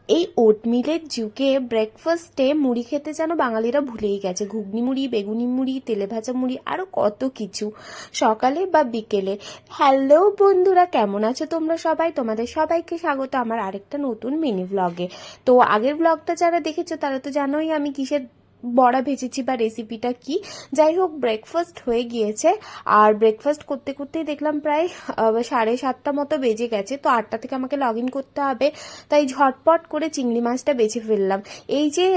এই ওটমিলের যুগে ব্রেকফাস্টে মুড়ি খেতে যেন বাঙালিরা ভুলেই গেছে। ঘুগনি মুড়ি, বেগুনি মুড়ি, তেলে ভাজা মুড়ি, আরও কত কিছু, সকালে বা বিকেলে। হ্যালো বন্ধুরা, কেমন আছো তোমরা সবাই? তোমাদের সবাইকে স্বাগত আমার আরেকটা নতুন মিনি ব্লগে। তো আগের ব্লগটা যারা দেখেছো তারা তো জানোই আমি কিসের বড়া ভেজেছি বা রেসিপিটা কি। যাই হোক, ব্রেকফাস্ট হয়ে গিয়েছে, আর ব্রেকফাস্ট করতে করতেই দেখলাম প্রায় 7:30 মতো বেজে গেছে। তো 8টা থেকে আমাকে লগ ইন করতে হবে, তাই ঝটপট করে চিংড়ি মাছটা বেছে ফেললাম। এই যে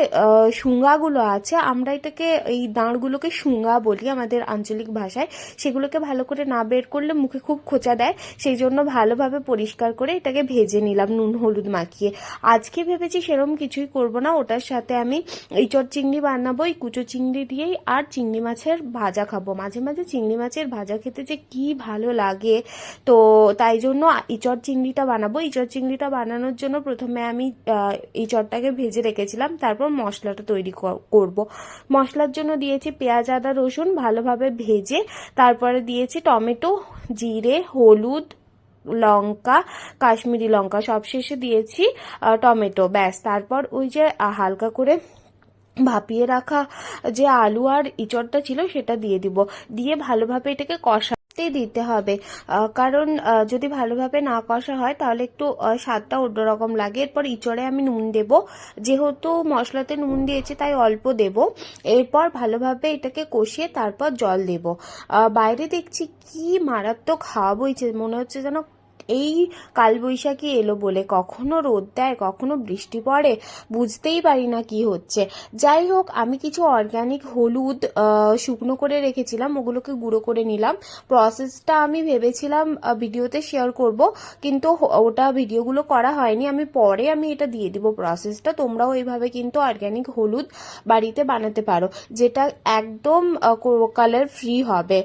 শুঙ্গাগুলো আছে, আমরা এটাকে, এই দাঁড়গুলোকে শুঙ্গা বলি আমাদের আঞ্চলিক ভাষায়। সেগুলোকে ভালো করে না বের করলে মুখে খুব খোঁচা দেয়, সেই জন্য ভালোভাবে পরিষ্কার করে এটাকে ভেজে নিলাম নুন হলুদ মাখিয়ে। আজকে ভেবেছি সেরকম কিছুই করব না, ওটার সাথে আমি ইঁচড় চিংড়ি বানাবো, এই কুচো চিংড়ি দিয়েই, আর চিংড়ি মাছের ভাজা খাবো। মাঝে মাঝে চিংড়ি মাছের ভাজা খেতে যে কি ভালো লাগে, তো তাই জন্য ইঁচড় চিংড়িটা বানাবো। ইঁচড় চিংড়িটা বানানোর জন্য প্রথমে আমি ইঁচড়টাকে ভেজে রেখেছিলাম, তারপর মশলাটা তৈরি করব। মশলার জন্য দিয়েছি পেঁয়াজ আদা রসুন ভালোভাবে ভেজে, তারপরে দিয়েছি টমেটো, জিরে, হলুদ, লঙ্কা, কাশ্মীরি লঙ্কা, সবশেষে দিয়েছি টমেটো। ব্যাস, তারপর ওই যে হালকা করে ভাপিয়ে রাখা যে আলু আর ইঁচড়টা ছিল সেটা দিয়ে দিব, দিয়ে ভালোভাবে এটাকে কষাতে দিতে হবে। কারণ যদি ভালোভাবে না কষা হয় তাহলে একটু স্বাদটা অন্যরকম লাগে। এরপর ইঁচড়ে আমি নুন দেব, যেহেতু মশলাতে নুন দিয়েছি তাই অল্প দেব। এরপর ভালোভাবে এটাকে কষিয়ে তারপর জল দেব। বাইরে দেখছি কি মারাত্মক হাওয়া বইছে, মনে হচ্ছে যেন এই কালবৈশাখী এলো বলে। কখনো রোদ দেয়, কখনো বৃষ্টি পড়ে, বুঝতেই পারি না কি হচ্ছে। যাই হোক, আমি কিছু অর্গানিক হলুদ শুকনো করে রেখেছিলাম, ওগুলোকে গুঁড়ো করে নিলাম। প্রসেসটা আমি ভেবেছিলাম ভিডিওতে শেয়ার করব, কিন্তু ওটা ভিডিওগুলো করা হয়নি। আমি এটা দিয়ে দিব প্রসেসটা। তোমরাও এইভাবে কিন্তু অর্গানিক হলুদ বাড়িতে বানাতে পারো, যেটা একদম কালার ফ্রি হবে।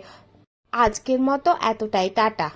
আজকের মতো এতটাই, টাটা।